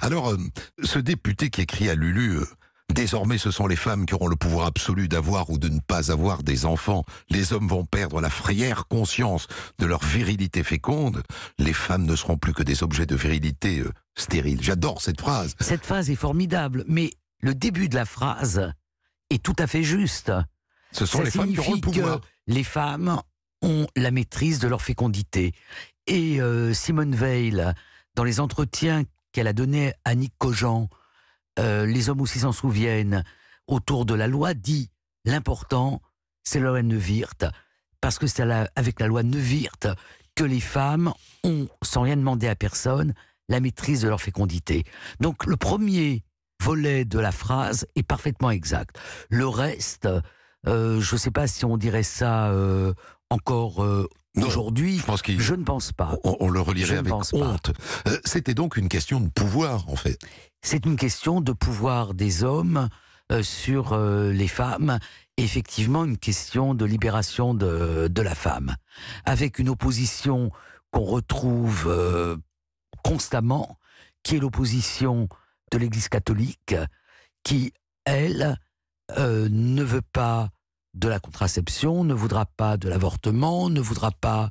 Alors, ce député qui écrit à Lulu, désormais ce sont les femmes qui auront le pouvoir absolu d'avoir ou de ne pas avoir des enfants. Les hommes vont perdre la fière conscience de leur virilité féconde. Les femmes ne seront plus que des objets de virilité stériles. J'adore cette phrase. Cette phrase est formidable, mais le début de la phrase est tout à fait juste. Ce sont Ça les femmes qui auront le signifie pouvoir. que les femmes ont la maîtrise de leur fécondité. Et Simone Veil, dans les entretiens qu'elle a donnés à Nick Cogent, les hommes aussi s'en souviennent, autour de la loi, dit l'important, c'est la loi Neuwirth, parce que c'est avec la loi Neuwirth que les femmes ont, sans rien demander à personne, la maîtrise de leur fécondité. Donc le premier volet de la phrase est parfaitement exact. Le reste, je ne sais pas si on dirait ça encore Non, aujourd'hui, je pense qu'il- je ne pense pas. On le relirait Je ne avec pense pas. honte. C'était donc une question de pouvoir, en fait. C'est une question de pouvoir des hommes sur les femmes, et effectivement une question de libération de la femme, avec une opposition qu'on retrouve constamment, qui est l'opposition de l'Église catholique, qui, elle, ne veut pas de la contraception, ne voudra pas de l'avortement, ne voudra pas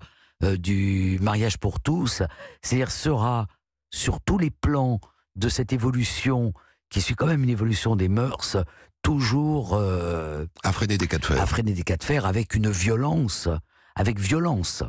du mariage pour tous, c'est-à-dire sera sur tous les plans de cette évolution, qui suit quand même une évolution des mœurs, toujours À freiner des cas de fer. à freiner des cas de fer avec une violence, avec violence.